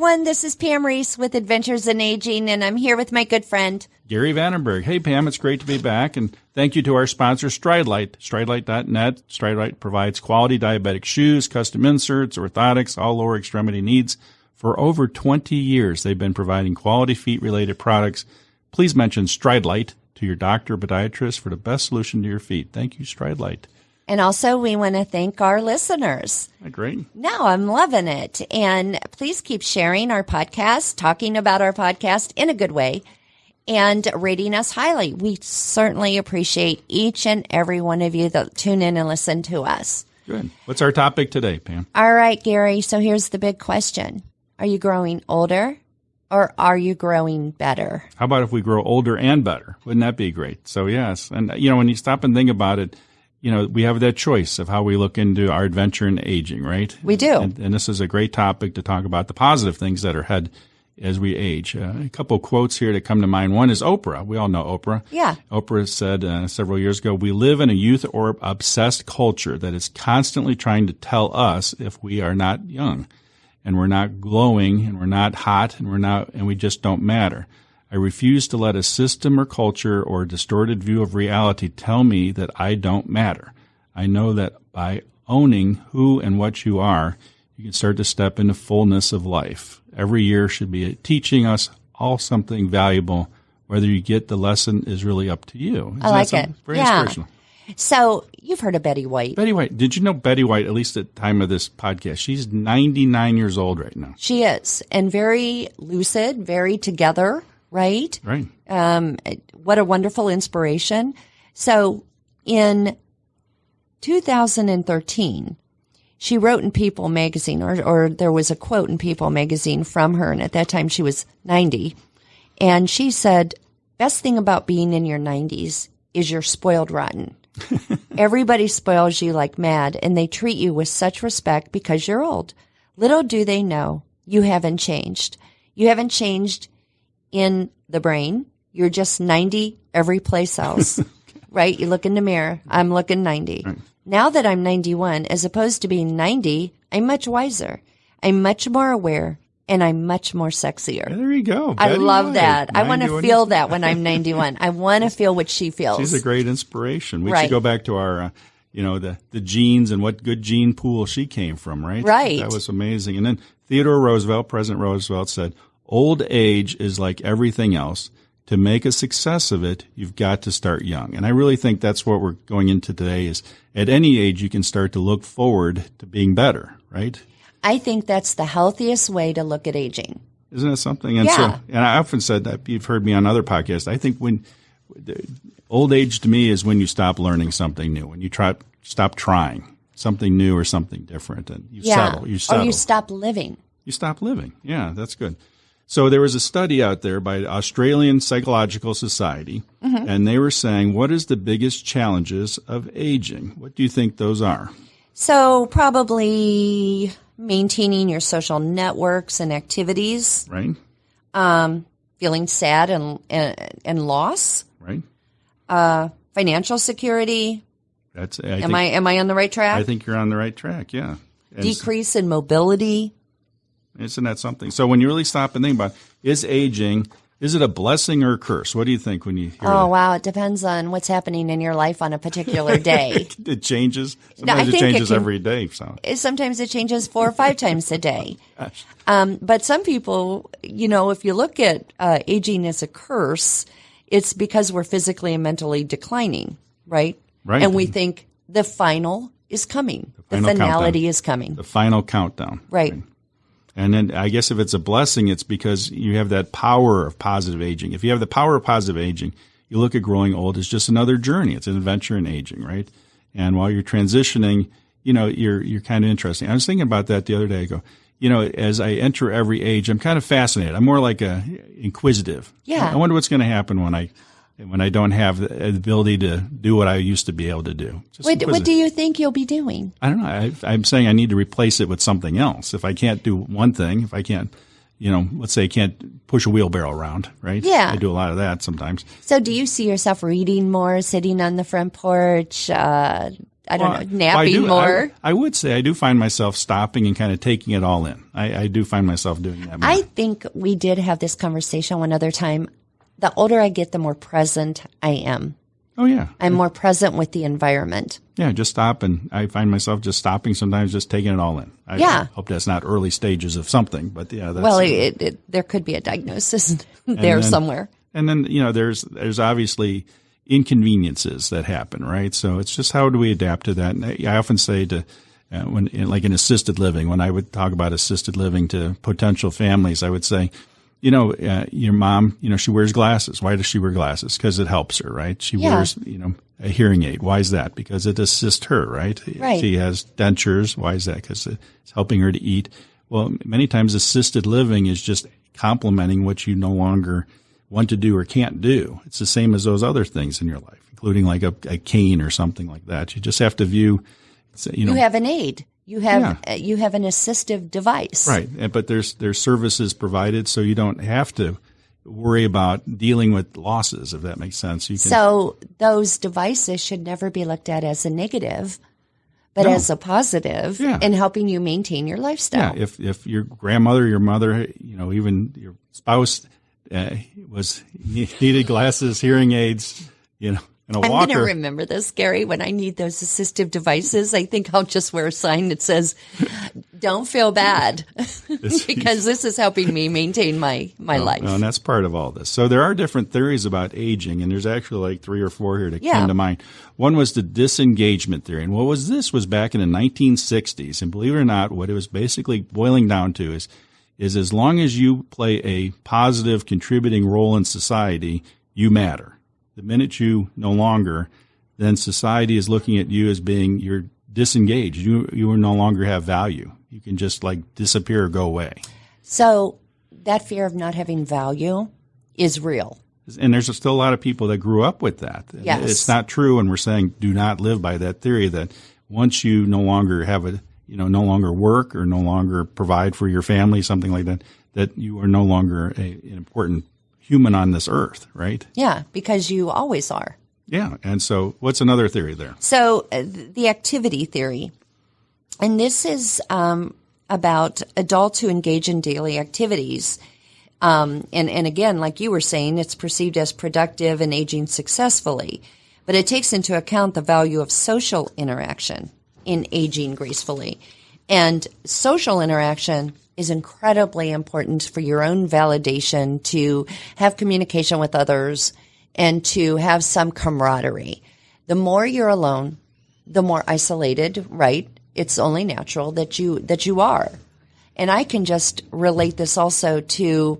everyone. This is Pam Reese with Adventures in Aging, and I'm here with my good friend, Gary Vandenberg. Hey, Pam, it's great to be back, and thank you to our sponsor, Stridelight. Stridelight.net. Stridelight provides quality diabetic shoes, custom inserts, orthotics, all lower extremity needs. For over 20 years, they've been providing quality feet-related products. Please mention Stridelight to your doctor or podiatrist for the best solution to your feet. Thank you, Stridelight. And also, we want to thank our listeners. Great. No, I'm loving it. And please keep sharing our podcast, talking about our podcast in a good way, and rating us highly. We certainly appreciate each and every one of you that tune in and listen to us. Good. What's our topic today, Pam? All right, Gary. So here's the big question. Are you growing older or are you growing better? How about if we grow older and better? Wouldn't that be great? So, yes. And, when you stop and think about it, we have that choice of how we look into our adventure in aging, right? We do. And this is a great topic to talk about the positive things that are ahead as we age. A couple of quotes here that come to mind. One is Oprah. We all know Oprah. Yeah. Oprah said several years ago, we live in a youth or obsessed culture that is constantly trying to tell us if we are not young and we're not glowing and we're not hot and we just don't matter. I refuse to let a system or culture or a distorted view of reality tell me that I don't matter. I know that by owning who and what you are, you can start to step into fullness of life. Every year should be teaching us all something valuable. Whether you get the lesson is really up to you. I like it. Very inspirational. So you've heard of Betty White. Betty White. Did you know Betty White, at least at the time of this podcast, she's 99 years old right now. She is. And very lucid, very together. Right? Right. What a wonderful inspiration. So in 2013, she wrote in People magazine, or there was a quote in People magazine from her, and at that time she was 90. And she said, best thing about being in your 90s is you're spoiled rotten. Everybody spoils you like mad, and they treat you with such respect because you're old. Little do they know, you haven't changed. You haven't changed in the brain. You're just 90 every place else, right? You look in the mirror. I'm looking 90. Right. Now that I'm 91, as opposed to being 90, I'm much wiser. I'm much more aware, and I'm much more sexier. There you go. I love that. I want to feel that when I'm 91. I want to feel what she feels. She's a great inspiration. We should go back to our, the genes and what good gene pool she came from, right? Right. That was amazing. And then President Roosevelt said, old age is like everything else. To make a success of it, you've got to start young. And I really think that's what we're going into today is at any age you can start to look forward to being better, right? I think that's the healthiest way to look at aging. Isn't it something? And and I often said that, you've heard me on other podcasts, I think when old age to me is when you stop learning something new, when you stop trying something new or something different, and you settle. Or you stop living. You stop living. Yeah, that's good. So there was a study out there by the Australian Psychological Society, and they were saying, what is the biggest challenges of aging? What do you think those are? So probably maintaining your social networks and activities. Right. Feeling sad and loss. Right. Financial security. Am I on the right track? I think you're on the right track, yeah. And decrease in mobility. Isn't that something? So when you really stop and think about is aging, is it a blessing or a curse? What do you think when you hear that? Wow. It depends on what's happening in your life on a particular day. It changes. Sometimes it changes every day. So. Sometimes it changes 4 or 5 times a day. But some people, if you look at aging as a curse, it's because we're physically and mentally declining, right? Right. And we think the final is coming. The finality is coming. The final countdown. Right. And then I guess if it's a blessing, it's because you have that power of positive aging. If you have the power of positive aging, you look at growing old as just another journey. It's an adventure in aging, right? And while you're transitioning, you're kind of interesting. I was thinking about that the other day. I go, as I enter every age, I'm kind of fascinated. I'm more like inquisitive. Yeah. I wonder what's going to happen when I don't have the ability to do what I used to be able to do. What do you think you'll be doing? I don't know. I'm saying I need to replace it with something else. If I can't do one thing, if I can't, let's say I can't push a wheelbarrow around, right? Yeah. I do a lot of that sometimes. So do you see yourself reading more, sitting on the front porch, don't know, napping more. I would say I do find myself stopping and kind of taking it all in. I do find myself doing that more. I think we did have this conversation one other time. The older I get, the more present I am. Oh, yeah. I'm more present with the environment. Yeah, just stop, and I find myself just stopping sometimes, just taking it all in. I hope that's not early stages of something, but yeah. That's, well, there could be a diagnosis there somewhere. And then, there's obviously inconveniences that happen, right? So it's just how do we adapt to that? And I often say to when in assisted living, when I would talk about assisted living to potential families, I would say, your mom, she wears glasses. Why does she wear glasses? Because it helps her, right? She wears, a hearing aid. Why is that? Because it assists her, right? Right. She has dentures. Why is that? Because it's helping her to eat. Well, many times assisted living is just complementing what you no longer want to do or can't do. It's the same as those other things in your life, including like a cane or something like that. You just have to view, you have an aid. You have an assistive device. Right. But there's services provided, so you don't have to worry about dealing with losses, if that makes sense. So those devices should never be looked at as a negative, but as a positive in helping you maintain your lifestyle. Yeah. If your grandmother, your mother, even your spouse needed glasses, hearing aids, and a walker. I'm going to remember this, Gary. When I need those assistive devices, I think I'll just wear a sign that says, "Don't feel bad," because this is helping me maintain my life. And that's part of all this. So there are different theories about aging, and there's actually like 3 or 4 here that came to mind. One was the disengagement theory, and what was this was back in the 1960s. And believe it or not, what it was basically boiling down to is as long as you play a positive, contributing role in society, you matter. The minute you no longer, then society is looking at you as being you're disengaged. You no longer have value. You can just like disappear or go away. So that fear of not having value is real. And there's still a lot of people that grew up with that. Yes. It's not true, and we're saying do not live by that theory that once you no longer have no longer work or no longer provide for your family, something like that, that you are no longer an important human on this earth, right? Yeah, because you always are. Yeah, and so what's another theory there? So the activity theory, and this is about adults who engage in daily activities. And again, like you were saying, it's perceived as productive and aging successfully, but it takes into account the value of social interaction in aging gracefully. And social interaction is incredibly important for your own validation, to have communication with others and to have some camaraderie. The more you're alone, the more isolated, right? It's only natural that you are. And I can just relate this also to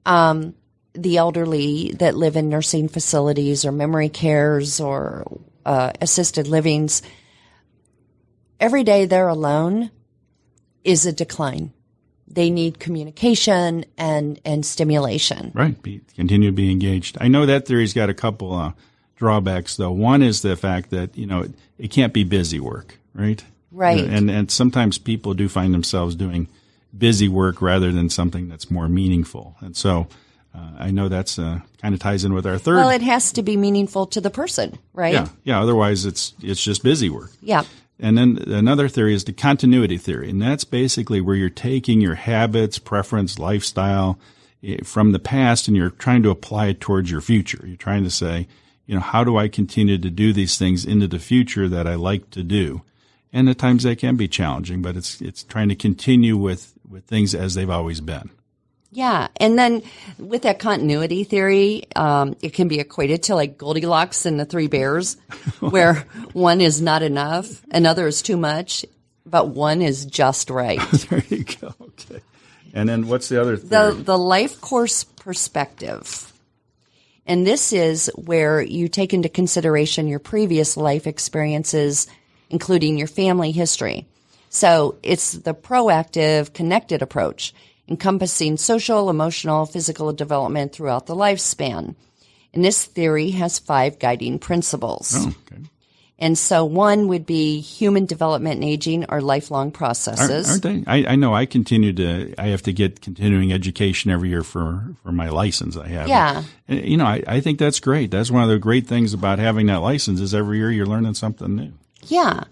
the elderly that live in nursing facilities or memory cares or assisted livings. Every day they're alone is a decline. They need communication and stimulation. Right. Continue to be engaged. I know that theory's got a couple drawbacks, though. One is the fact that, it can't be busy work, right? Right. And sometimes people do find themselves doing busy work rather than something that's more meaningful. And so I know that's kind of ties in with our third. Well, it has to be meaningful to the person, right? Yeah. Otherwise, it's just busy work. Yeah. And then another theory is the continuity theory. And that's basically where you're taking your habits, preference, lifestyle from the past and you're trying to apply it towards your future. You're trying to say, how do I continue to do these things into the future that I like to do? And at times that can be challenging, but it's trying to continue with things as they've always been. Yeah. And then with that continuity theory, it can be equated to like Goldilocks and the Three Bears, where one is not enough, another is too much, but one is just right. There you go. Okay. And then what's the other theory? The life course perspective. And this is where you take into consideration your previous life experiences, including your family history. So it's the proactive, connected approach, encompassing social, emotional, physical development throughout the lifespan. And this theory has 5 guiding principles. Oh, okay. And so one would be human development and aging are lifelong processes. Aren't they? I know I have to get continuing education every year for my license I have. Yeah. And, I think that's great. That's one of the great things about having that license is every year you're learning something new. Yeah.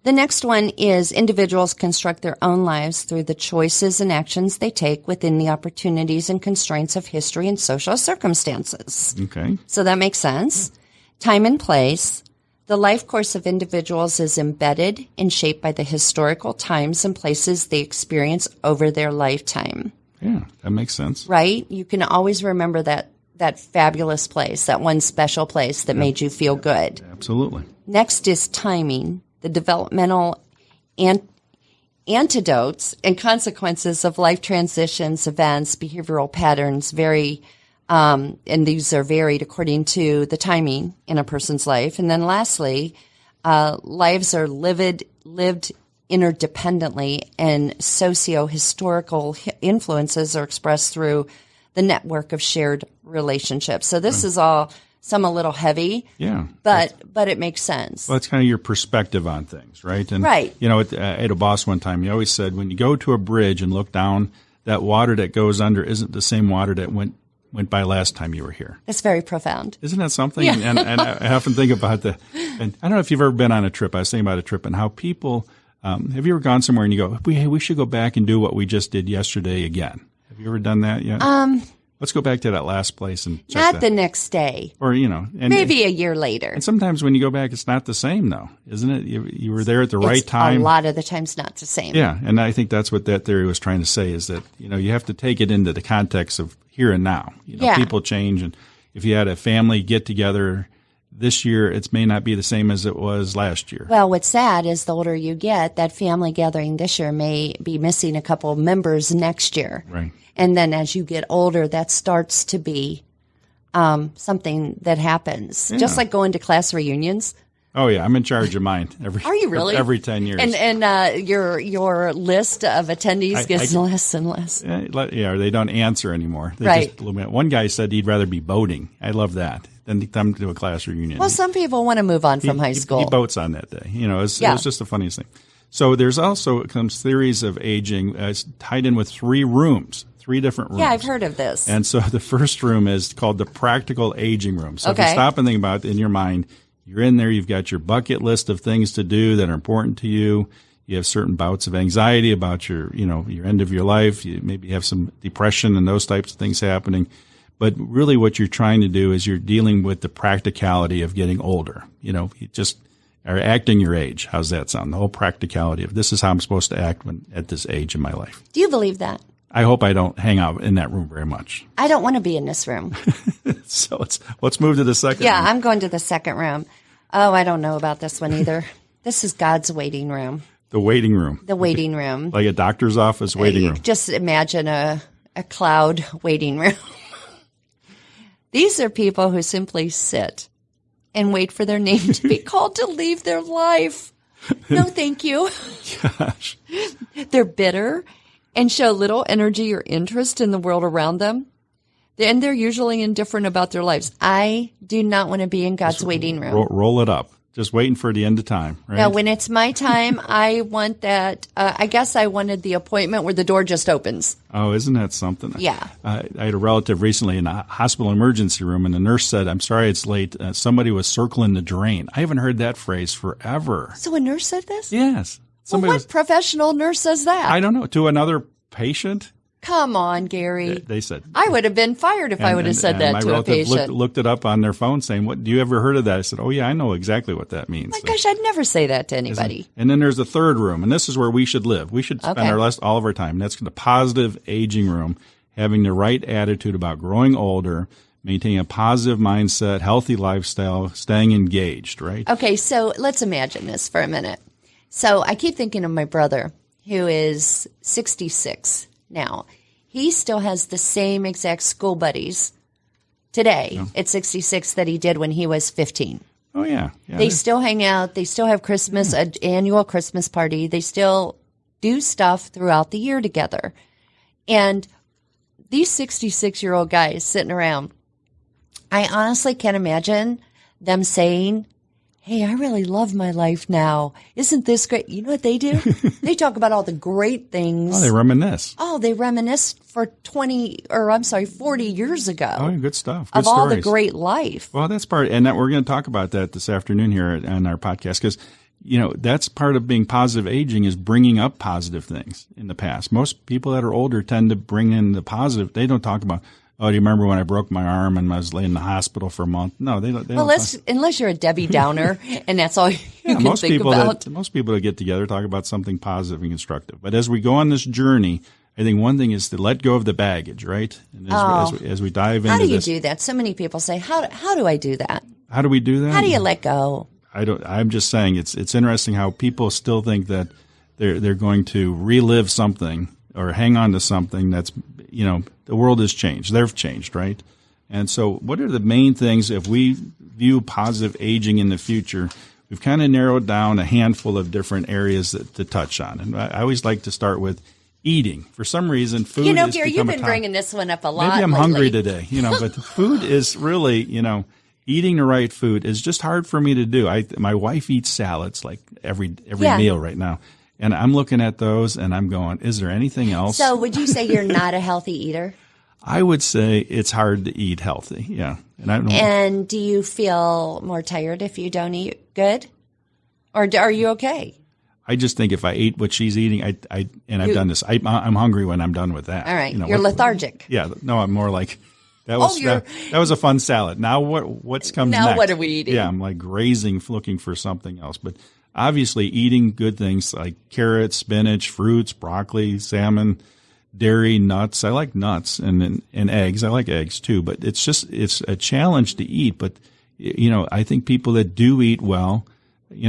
The next one is individuals construct their own lives through the choices and actions they take within the opportunities and constraints of history and social circumstances. Okay. So that makes sense. Time and place. The life course of individuals is embedded and shaped by the historical times and places they experience over their lifetime. Yeah, that makes sense. Right? You can always remember that fabulous place, that one special place that made you feel good. Absolutely. Next is timing. The developmental antidotes and consequences of life transitions, events, behavioral patterns vary, and these are varied according to the timing in a person's life. And then lastly, lives are lived interdependently, and socio-historical influences are expressed through the network of shared relationships. So this is all some a little heavy, but it makes sense. Well, it's kind of your perspective on things, right? And, right. You know, I had a boss one time, he always said, when you go to a bridge and look down, that water that goes under isn't the same water that went by last time you were here. That's very profound. Isn't that something? Yeah. And I often think about and I don't know if you've ever been on a trip. I was thinking about a trip and how people, have you ever gone somewhere and you go, we should go back and do what we just did yesterday again? Have you ever done that yet? Let's go back to that last place and check not the next day. Or, you know. And, maybe a year later. And sometimes when you go back, it's not the same, though, isn't it? You were there at the right time. A lot of the times not the same. Yeah, and I think that's what that theory was trying to say is that, you know, you have to take it into the context of here and now. You know, people change, and if you had a family get-together this year, it may not be the same as it was last year. Well, what's sad is the older you get, that family gathering this year may be missing a couple of members next year. Right. And then as you get older, that starts to be something that happens. Yeah. Just like going to class reunions. Oh, yeah. I'm in charge of mine. Are you really? Every 10 years. And your list of attendees gets less and less. Yeah, or they don't answer anymore. They right. Just blew me out. One guy said he'd rather be boating. I love that than to come to a class reunion. Well, some people want to move on from high school. He boats on that day. You know, it was just the funniest thing. So there's also some theories of aging tied in with 3 rooms. 3 different rooms. Yeah, I've heard of this. And so the first room is called the practical aging room. So if you stop and think about it in your mind, you're in there, you've got your bucket list of things to do that are important to you. You have certain bouts of anxiety about your end of your life. You maybe have some depression and those types of things happening. But really what you're trying to do is you're dealing with the practicality of getting older. You know, you just are acting your age. How's that sound? The whole practicality of this is how I'm supposed to act at this age in my life. Do you believe that? I hope I don't hang out in that room very much. I don't want to be in this room. So let's move to the second room. Yeah, I'm going to the second room. Oh, I don't know about this one either. This is God's waiting room. The waiting room. The waiting room. Like a doctor's office waiting room. Just imagine a cloud waiting room. These are people who simply sit and wait for their name to be called to leave their life. No, thank you. Gosh. They're bitter and show little energy or interest in the world around them. And they're usually indifferent about their lives. I do not want to be in God's waiting room. Roll it up. Just waiting for the end of time, right? No, when it's my time, I want that. I guess I wanted the appointment where the door just opens. Oh, isn't that something? Yeah. I had a relative recently in a hospital emergency room, and the nurse said, I'm sorry it's late. Somebody was circling the drain. I haven't heard that phrase forever. So a nurse said this? Yes. Well, what professional nurse says that? I don't know. To another patient? Come on, Gary. They said. I would have been fired if I would have said that to a patient. My relative looked it up on their phone saying, "What? Do you ever heard of that?" I said, "Oh, yeah, I know exactly what that means." My gosh, I'd never say that to anybody. And then there's the third room, and this is where we should live. We should spend all of our time. And that's the positive aging room, having the right attitude about growing older, maintaining a positive mindset, healthy lifestyle, staying engaged, right? Okay, so let's imagine this for a minute. So I keep thinking of my brother, who is 66 now. He still has the same exact school buddies today at 66 that he did when he was 15. Oh, yeah. They still hang out. They still have Christmas, an annual Christmas party. They still do stuff throughout the year together. And these 66-year-old guys sitting around, I honestly can't imagine them saying, hey, I really love my life now. Isn't this great? You know what they do? They talk about all the great things. Oh, they reminisce. Oh, they reminisce for 40 years ago. Oh, good stuff. Good of stories. All the great life. Well, that's part, and we're going to talk about that this afternoon here on our podcast because, that's part of being positive aging is bringing up positive things in the past. Most people that are older tend to bring in the positive. They don't talk about, oh, do you remember when I broke my arm and I was laying in the hospital for a month? No, they don't. Unless you're a Debbie Downer and that's all you can think about. Most people that get together talk about something positive and constructive. But as we go on this journey, I think one thing is to let go of the baggage, right? And as we dive into this. How do you do that? So many people say, how do I do that? How do we do that? How do you let go? I'm just saying it's interesting how people still think that they're going to relive something or hang on to something that's, the world has changed. They've changed, right? And so what are the main things if we view positive aging in the future? We've kind of narrowed down a handful of different areas to touch on. And I always like to start with eating. For some reason, food has Gary, become you've been bringing this one up a lot. Maybe I'm lately. hungry today, but food is really, eating the right food is just hard for me to do. My wife eats salads like every meal right now. And I'm looking at those and I'm going, is there anything else? So would you say you're not a healthy eater? I would say it's hard to eat healthy. Yeah. And I don't know. And do you feel more tired if you don't eat good? Or are you okay? I just think if I ate what she's eating, I've done this. I'm hungry when I'm done with that. All right. You're lethargic. Yeah. No, I'm more like, that was a fun salad. Now what's comes next? Now what are we eating? Yeah. I'm like grazing, looking for something else. But obviously eating good things like carrots, spinach, fruits, broccoli, salmon, dairy, nuts. I like nuts and eggs. I like eggs too, but it's a challenge to eat. But, I think people that do eat well,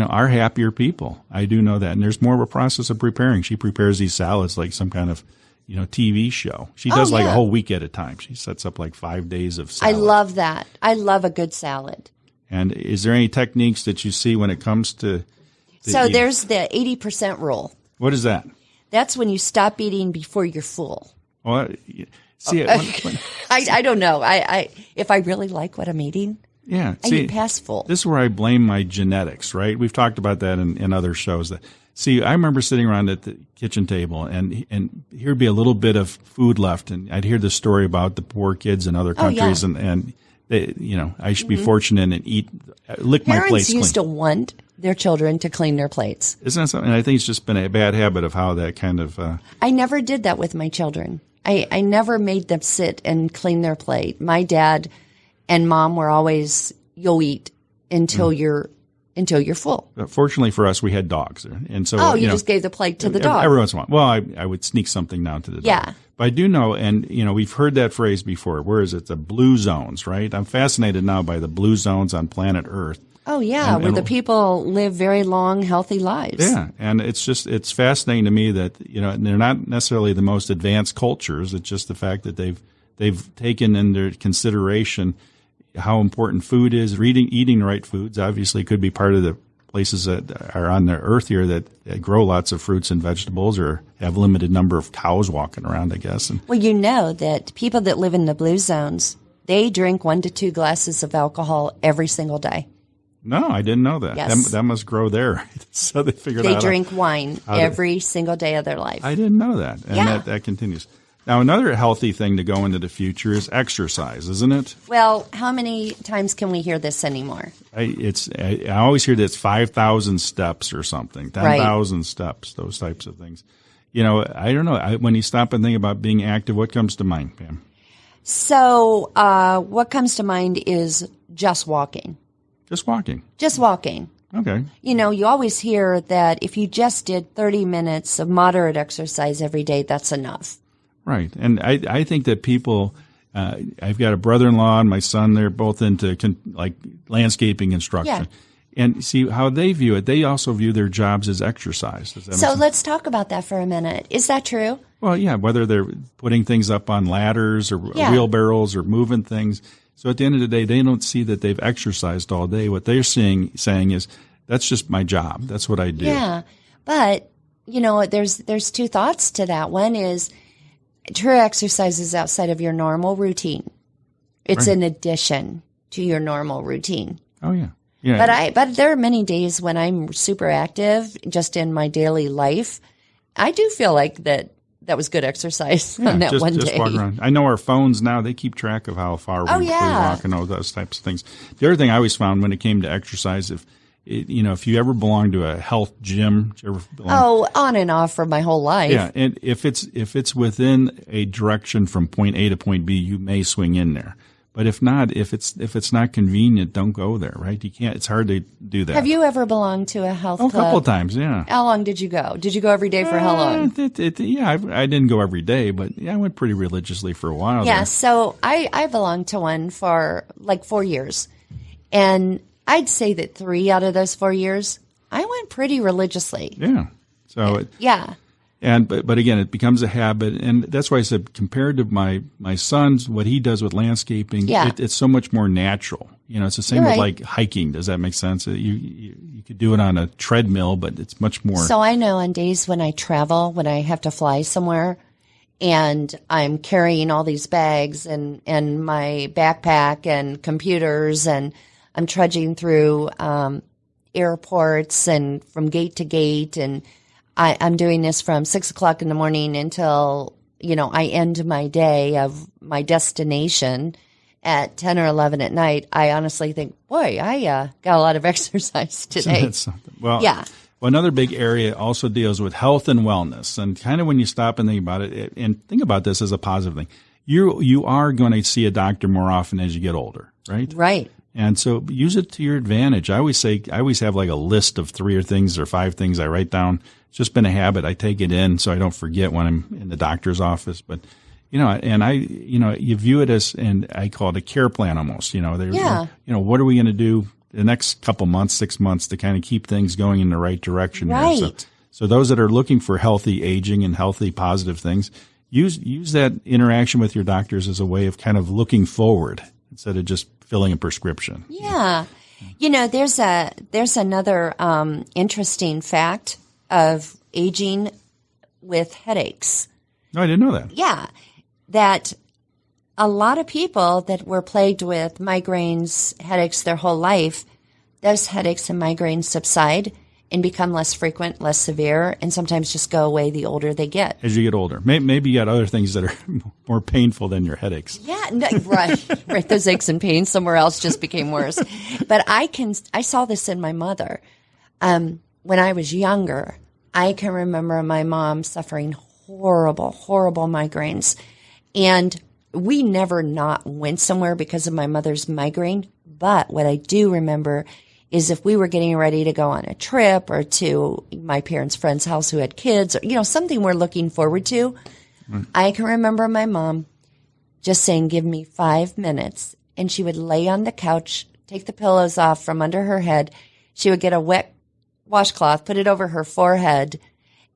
are happier people. I do know that. And there's more of a process of preparing. She prepares these salads like some kind of, TV show. She does like a whole week at a time. She sets up like 5 days of salad. I love that. I love a good salad. And is there any techniques that you see when it comes to So there's the 80% rule. What is that? That's when you stop eating before you're full. Well, see, I don't know. If I really like what I'm eating, I eat past full. This is where I blame my genetics, right? We've talked about that in other shows. I remember sitting around at the kitchen table, and here'd be a little bit of food left, and I'd hear the story about the poor kids in other countries, and they, I should be fortunate and lick my plates clean. Parents used to want their children to clean their plates. Isn't that something? And I think it's just been a bad habit of how that kind of. I never did that with my children. I never made them sit and clean their plate. My dad and mom were always, you'll eat until you're full. Fortunately for us, we had dogs, and so you just gave the plate to the dog. Every once in a while, well, I would sneak something down to the dog. Yeah. But I do know, and we've heard that phrase before. Where is it? The blue zones, right? I'm fascinated now by the blue zones on planet Earth. Oh yeah, where the people live very long, healthy lives. Yeah, and it's fascinating to me that they're not necessarily the most advanced cultures. It's just the fact that they've taken into consideration how important food is. Eating the right foods obviously could be part of the places that are on the earth here that grow lots of fruits and vegetables or have limited number of cows walking around, I guess. Well, you know that people that live in the blue zones, they drink 1 to 2 glasses of alcohol every single day. No, I didn't know that. Yes. That must grow there. So they figured out. They drink wine every single day of their life. I didn't know that. And that continues. Now, another healthy thing to go into the future is exercise, isn't it? Well, how many times can we hear this anymore? I always hear that it's 5,000 steps or something, 10,000 steps, those types of things. I don't know. When you stop and think about being active, what comes to mind, Pam? So what comes to mind is just walking. Just walking. Just walking. Okay. You always hear that if you just did 30 minutes of moderate exercise every day, that's enough. Right. And I think that people, I've got a brother-in-law and my son, they're both into landscaping construction. Yeah. And see how they view it. They also view their jobs as exercise. Does that make sense? Let's talk about that for a minute. Is that true? Well, yeah, whether they're putting things up on ladders or wheelbarrows or moving things. So at the end of the day, they don't see that they've exercised all day. What they're saying is, that's just my job. That's what I do. Yeah. But, there's 2 thoughts to that. One is, true exercise is outside of your normal routine. It's an addition to your normal routine. Oh, yeah. Yeah. But there are many days when I'm super active just in my daily life. I do feel like that was good exercise on that one day. Just walk around. I know our phones now, they keep track of how far we walk and all those types of things. The other thing I always found when it came to exercise, if you ever belong to a health gym, did you ever belong? Oh, on and off for my whole life. Yeah, and if it's within a direction from point A to point B, you may swing in there. But if not, if it's not convenient, don't go there, right? You can't. It's hard to do that. Have you ever belonged to a health club? A couple of times, yeah. How long did you go? Did you go every day for how long? I didn't go every day, but I went pretty religiously for a while. Yeah, there. so I belonged to one for like 4 years. And I'd say that 3 out of those 4 years, I went pretty religiously. Yeah. So yeah. And but again, it becomes a habit, and that's why I said compared to my son's, what he does with landscaping, it's so much more natural. It's the same with like hiking. Does that make sense? You could do it on a treadmill, but it's much more. So I know on days when I travel, when I have to fly somewhere, and I'm carrying all these bags and my backpack and computers, and I'm trudging through airports and from gate to gate, and I'm doing this from 6 o'clock in the morning until, I end my day of my destination at 10 or 11 at night. I honestly think, boy, I got a lot of exercise today. That's something. Well, another big area also deals with health and wellness. And kind of when you stop and think about it, and think about this as a positive thing, you are going to see a doctor more often as you get older, right? Right. And so use it to your advantage. I always have like a list of 3 or 5 things I write down. It's just been a habit. I take it in so I don't forget when I'm in the doctor's office. But, you view it as, and I call it a care plan almost. What are we going to do the next couple months, 6 months to kind of keep things going in the right direction? Right. Here. So those that are looking for healthy aging and healthy positive things, use that interaction with your doctors as a way of kind of looking forward instead of just filling a prescription. Yeah. There's another interesting fact of aging with headaches. No, I didn't know that. Yeah. That a lot of people that were plagued with migraines, headaches their whole life, those headaches and migraines subside and become less frequent, less severe, and sometimes just go away the older they get. As you get older. Maybe you got other things that are more painful than your headaches. Yeah, no, right. Those aches and pains somewhere else just became worse. But I saw this in my mother. When I was younger, I can remember my mom suffering horrible, horrible migraines. And we never not went somewhere because of my mother's migraine. But what I do remember is if we were getting ready to go on a trip or to my parents' friend's house who had kids, or, something we're looking forward to, I can remember my mom just saying, give me 5 minutes. And she would lay on the couch, take the pillows off from under her head. She would get a wet washcloth, put it over her forehead,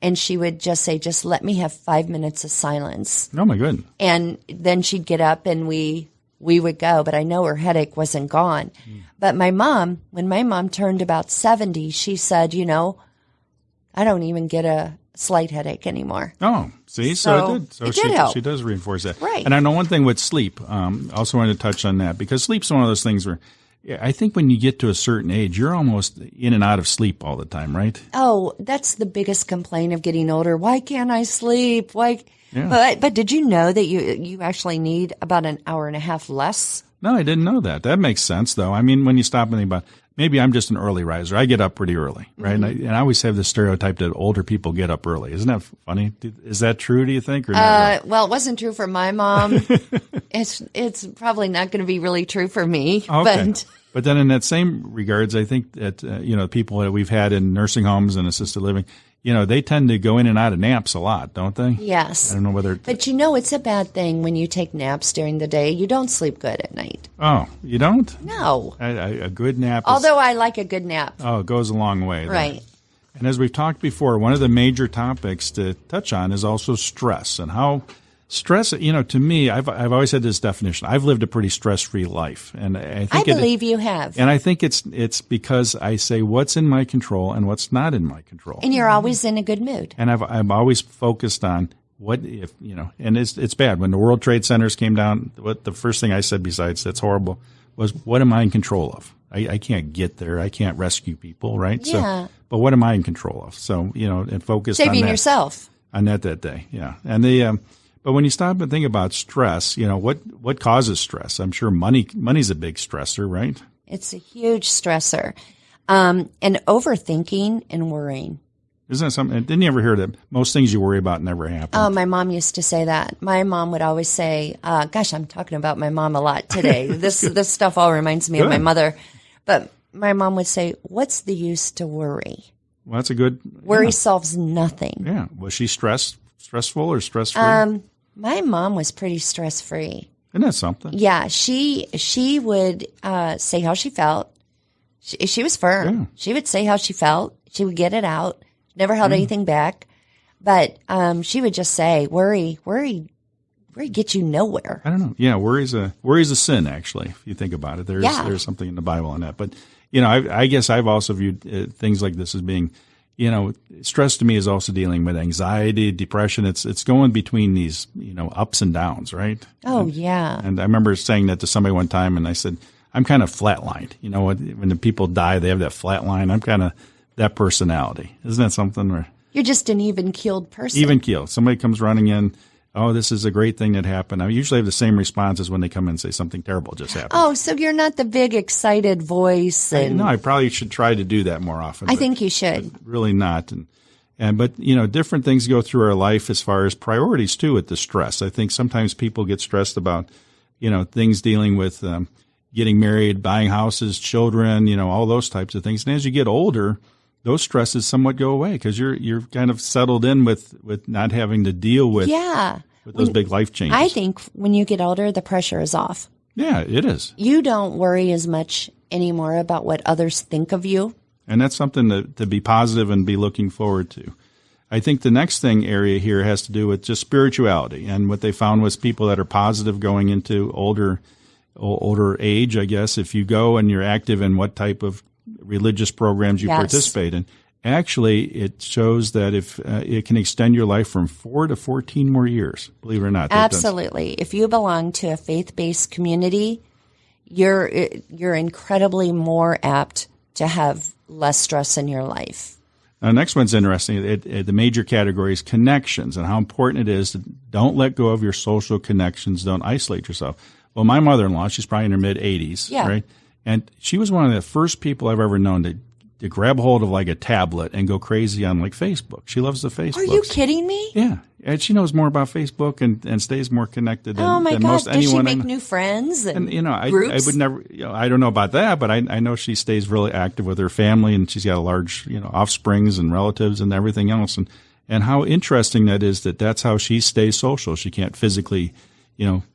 and she would just say, just let me have 5 minutes of silence. Oh, my goodness. And then she'd get up and we would go, but I know her headache wasn't gone. But my mom, when my mom turned about 70, she said, I don't even get a slight headache anymore. Oh, see, so it did. So it did help. She does reinforce that. Right. And I know one thing with sleep, also wanted to touch on that, because sleep's one of those things where I think when you get to a certain age, you're almost in and out of sleep all the time, right? Oh, that's the biggest complaint of getting older. Why can't I sleep? Why? Yeah. But did you know that you actually need about an hour and a half less? No, I didn't know that. That makes sense, though. I mean, when you stop and think about, maybe I'm just an early riser. I get up pretty early, right? Mm-hmm. And I always have this stereotype that older people get up early. Isn't that funny? Is that true, do you think? Or not? Well, it wasn't true for my mom. It's probably not going to be really true for me. Okay. But then in that same regards, I think that, people that we've had in nursing homes and assisted living, they tend to go in and out of naps a lot, don't they? Yes. I don't know whether... But it's a bad thing when you take naps during the day. You don't sleep good at night. Oh, you don't? No. A good nap Although I like a good nap. Oh, it goes a long way. Right. And as we've talked before, one of the major topics to touch on is also stress and how... Stress, to me, I've always had this definition. I've lived a pretty stress-free life, and I believe you have. And I think it's because I say what's in my control and what's not in my control. And you're always in a good mood. And I'm always focused on what if and it's bad when the World Trade Centers came down. What the first thing I said besides that's horrible was what am I in control of? I can't get there. I can't rescue people, right? Yeah. So, but what am I in control of? So and focus saving on that, yourself on that day. Yeah, and But when you stop and think about stress, what causes stress? I'm sure money's a big stressor, right? It's a huge stressor. And overthinking and worrying. Isn't that something? Didn't you ever hear that most things you worry about never happen? Oh, my mom used to say that. My mom would always say, gosh, I'm talking about my mom a lot today. This stuff all reminds me of my mother. But my mom would say, what's the use to worry? Well, that's a good... Worry solves nothing. Yeah. Was she stressful or stress-free? My mom was pretty stress-free. Isn't that something? Yeah. She would say how she felt. She was firm. Yeah. She would say how she felt. She would get it out. Never held anything back. But she would just say, worry gets you nowhere. I don't know. Yeah, worry's a sin, actually, if you think about it. There's something in the Bible on that. But, I guess I've also viewed things like this as being, stress to me is also dealing with anxiety, depression. It's going between these, ups and downs, right? Oh, yeah. And I remember saying that to somebody one time, and I said, I'm kind of flatlined. When the people die, they have that flat line. I'm kind of that personality. Isn't that something? Where you're just an even-keeled person. Even-keeled. Somebody comes running in, oh, this is a great thing that happened. I usually have the same response as when they come in and say something terrible just happened. Oh, so you're not the big, excited voice. No, I probably should try to do that more often. I think you should. Really not. But different things go through our life as far as priorities, too, with the stress. I think sometimes people get stressed about, things dealing with getting married, buying houses, children, all those types of things. And as you get older, those stresses somewhat go away because you're kind of settled in with not having to deal with those big life changes. I think when you get older, the pressure is off. Yeah, it is. You don't worry as much anymore about what others think of you. And that's something to be positive and be looking forward to. I think the next area here has to do with just spirituality. And what they found was people that are positive going into older age, I guess, if you go and you're active in what type of religious programs you participate in. Actually, it shows that if it can extend your life from 4 to 14 more years, believe it or not. Absolutely. If you belong to a faith-based community, you're incredibly more apt to have less stress in your life. Now, next one's interesting. The major category is connections and how important it is to don't let go of your social connections. Don't isolate yourself. Well, my mother-in-law, she's probably in her mid-80s, right? And she was one of the first people I've ever known to grab hold of like a tablet and go crazy on like Facebook. She loves the Facebook. Are you kidding me? Yeah. And she knows more about Facebook and stays more connected than, oh my than God. most anyone. Does she make new friends and groups? I would never, I don't know about that, but I know she stays really active with her family and she's got a large, offsprings and relatives and everything else. And how interesting that is that's how she stays social. She can't physically,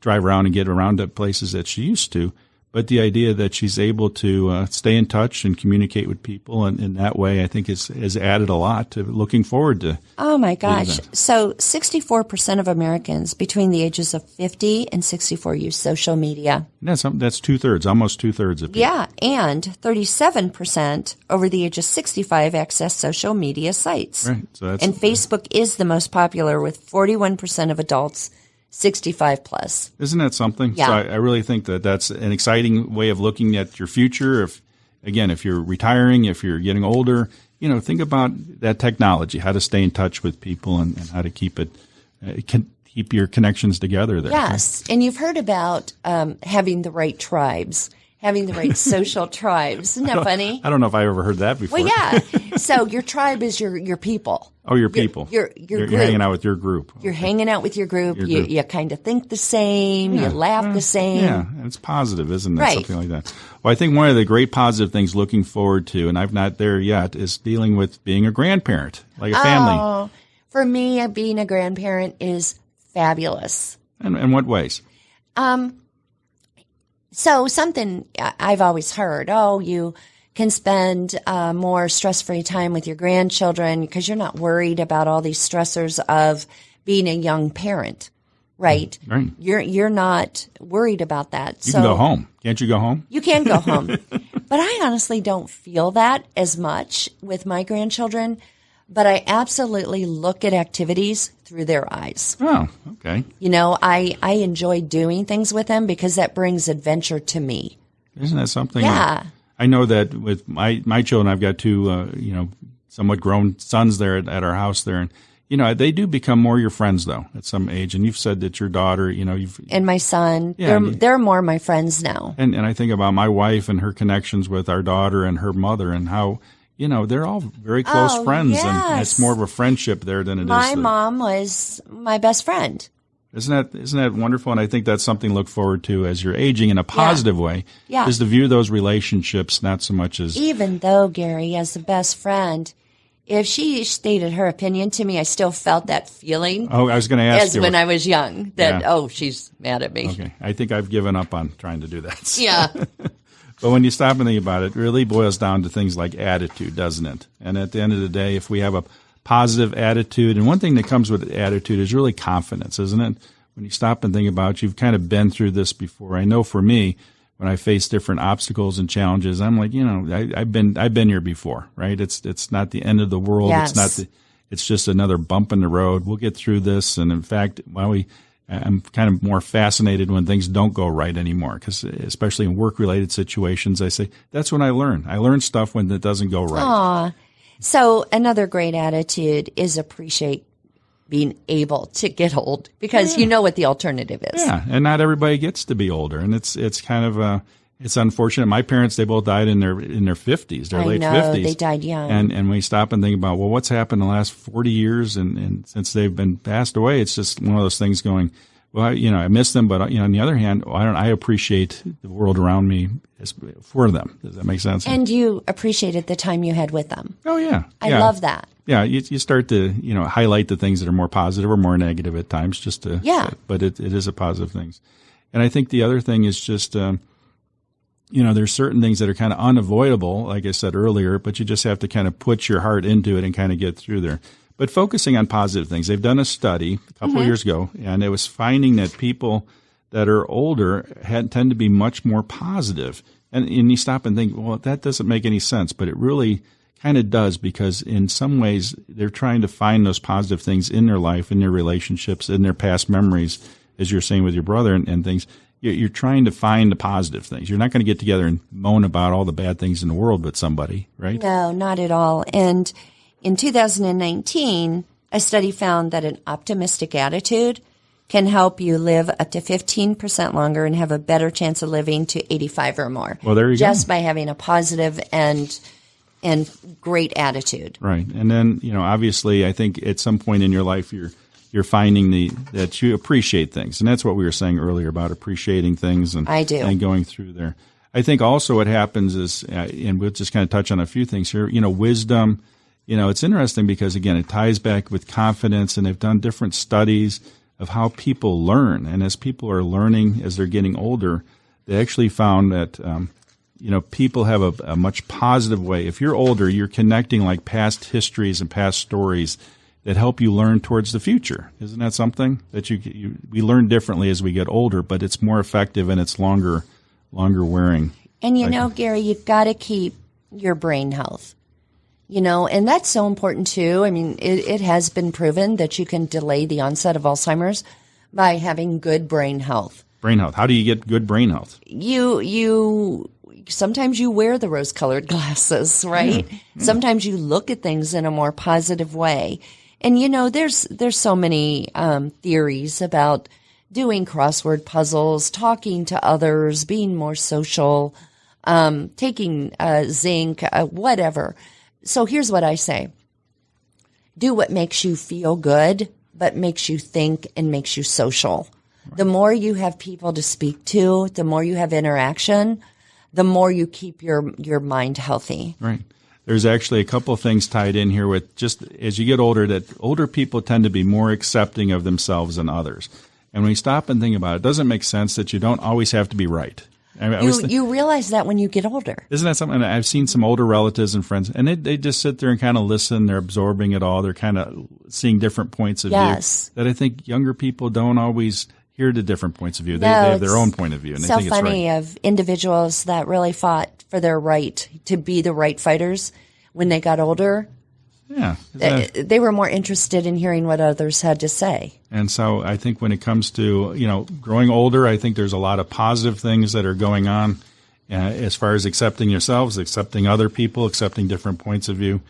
drive around and get around to places that she used to. But the idea that she's able to stay in touch and communicate with people and in that way, I think has added a lot to looking forward to. Oh, my gosh. So 64% of Americans between the ages of 50 and 64 use social media. That's two-thirds, almost two-thirds of people. Yeah, and 37% over the age of 65 access social media sites. Right. So and Facebook is the most popular with 41% of adults 65 plus. Isn't that something? Yeah. So I really think that's an exciting way of looking at your future. If you're retiring, if you're getting older, think about that technology, how to stay in touch with people and how to keep your connections together there. Yes. Right? And you've heard about having the right tribes, having the right social tribes. Isn't that funny? I don't know if I ever heard that before. Well, yeah. So your tribe is your people. Oh, your people. You're hanging out with your group. You're hanging out with your group. You kind of think the same. You laugh the same. Yeah, it's positive, isn't it? Right. Something like that. Well, I think one of the great positive things looking forward to, and I'm not there yet, is dealing with being a grandparent, like a family. Oh, for me, being a grandparent is fabulous. And in what ways? So something I've always heard, you can spend more stress-free time with your grandchildren because you're not worried about all these stressors of being a young parent, right? Right. You're not worried about that. You can go home. Can't you go home? You can go home. But I honestly don't feel that as much with my grandchildren. But I absolutely look at activities through their eyes. Oh, okay. I enjoy doing things with them because that brings adventure to me. Isn't that something? Yeah. I know that with my children, I've got two, somewhat grown sons there at our house there. And, they do become more your friends though at some age. And you've said that your daughter, and my son, they're more my friends now. And I think about my wife and her connections with our daughter and her mother and how, they're all very close friends. Yes. And it's more of a friendship there than it is. My mom was my best friend. Isn't that wonderful? And I think that's something to look forward to as you're aging in a positive way. Yeah. Is to view those relationships not so much as... Even though, Gary, as the best friend, if she stated her opinion to me, I still felt that feeling. Oh, I was going to ask as you. As when I was young, that, she's mad at me. Okay. I think I've given up on trying to do that. Yeah. But when you stop and think about it, it really boils down to things like attitude, doesn't it? And at the end of the day, if we have a positive attitude, and one thing that comes with attitude is really confidence, isn't it? When you stop and think about it, you've kind of been through this before. I know for me, when I face different obstacles and challenges, I'm like, I've been here before, right? It's not the end of the world. Yes. It's just another bump in the road. We'll get through this. And in fact, I'm kind of more fascinated when things don't go right anymore, because especially in work-related situations, I say, that's when I learn. I learn stuff when it doesn't go right. Aw. So another great attitude is appreciate being able to get old, because you know what the alternative is. Yeah, and not everybody gets to be older, and it's kind of it's unfortunate. My parents, they both died in their 50s, their late 50s. They died young. And we stop and think about, well, what's happened in the last 40 years, and since they've been passed away, it's just one of those things going, well, I miss them, but on the other hand, I appreciate the world around me for them. Does that make sense? And you appreciated the time you had with them. Oh yeah, I love that. Yeah, you start to highlight the things that are more positive or more negative at times, just to but it is a positive thing. And I think the other thing is just there's certain things that are kind of unavoidable, like I said earlier, but you just have to kind of put your heart into it and kind of get through there. But focusing on positive things. They've done a study a couple of years ago, and it was finding that people that are older tend to be much more positive. And you stop and think, well, that doesn't make any sense, but it really kind of does, because in some ways they're trying to find those positive things in their life, in their relationships, in their past memories, as you're saying with your brother and things. You're trying to find the positive things. You're not going to get together and moan about all the bad things in the world with somebody, right? No, not at all. And in 2019, a study found that an optimistic attitude can help you live up to 15% longer and have a better chance of living to 85 or more. Well, there you go. Just by having a positive and great attitude. Right. And then, obviously, I think at some point in your life, you're finding that you appreciate things. And that's what we were saying earlier about appreciating things and, I do. And going through there. I think also what happens is, and we'll just kind of touch on a few things here, wisdom. It's interesting because, again, it ties back with confidence, and they've done different studies of how people learn. And as people are learning as they're getting older, they actually found that, people have a much positive way. If you're older, you're connecting like past histories and past stories that help you learn towards the future. Isn't that something that we learn differently as we get older, but it's more effective and it's longer wearing. And Gary, you've got to keep your brain health. And that's so important too. I mean, it has been proven that you can delay the onset of Alzheimer's by having good brain health. Brain health. How do you get good brain health? You sometimes you wear the rose-colored glasses, right? Yeah. Sometimes you look at things in a more positive way. And there's so many theories about doing crossword puzzles, talking to others, being more social, taking zinc, whatever. So here's what I say. Do what makes you feel good, but makes you think and makes you social. Right. The more you have people to speak to, the more you have interaction, the more you keep your mind healthy. Right. There's actually a couple of things tied in here with just as you get older, that older people tend to be more accepting of themselves than others. And when you stop and think about it, it doesn't make sense that you don't always have to be right. You realize that when you get older. Isn't that something? I've seen some older relatives and friends, and they just sit there and kind of listen. They're absorbing it all. They're kind of seeing different points of view that I think younger people don't always hear the different points of view. They have their own point of view, and they think it's right. So funny of individuals that really fought for their right to be the right fighters when they got older. Yeah. They were more interested in hearing what others had to say. And so I think when it comes to, growing older, I think there's a lot of positive things that are going on as far as accepting yourselves, accepting other people, accepting different points of view.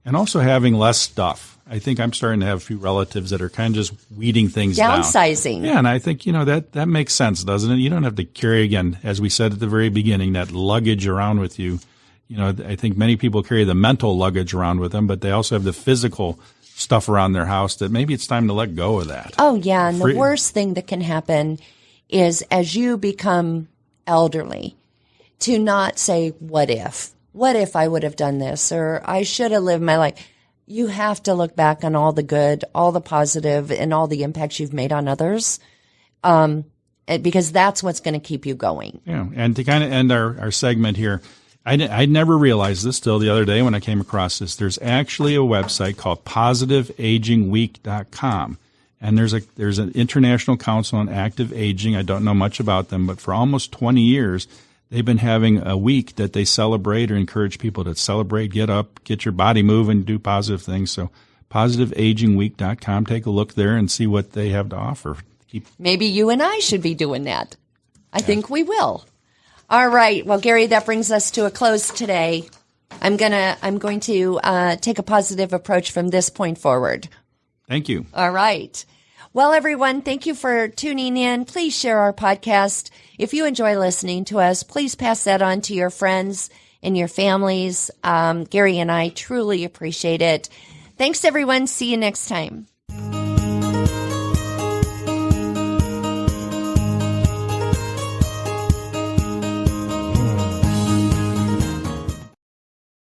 And also having less stuff. I think I'm starting to have a few relatives that are kind of just weeding things down. Downsizing. Yeah, and I think, that makes sense, doesn't it? You don't have to carry, again, as we said at the very beginning, that luggage around with you. I think many people carry the mental luggage around with them, but they also have the physical stuff around their house that maybe it's time to let go of that. Oh, yeah. And the worst thing that can happen is as you become elderly, to not say, what if? What if I would have done this? Or I should have lived my life. You have to look back on all the good, all the positive, and all the impacts you've made on others, because that's what's going to keep you going. Yeah, and to kind of end our segment here, I never realized this till the other day when I came across this. There's actually a website called positiveagingweek.com. And there's an International Council on Active Aging. I don't know much about them, but for almost 20 years, they've been having a week that they celebrate or encourage people to celebrate, get up, get your body moving, do positive things. So positiveagingweek.com, take a look there and see what they have to offer. Maybe you and I should be doing that. I think we will. All right. Well, Gary, that brings us to a close today. I'm going to take a positive approach from this point forward. Thank you. All right. Well, everyone, thank you for tuning in. Please share our podcast. If you enjoy listening to us, please pass that on to your friends and your families. Gary and I truly appreciate it. Thanks, everyone. See you next time.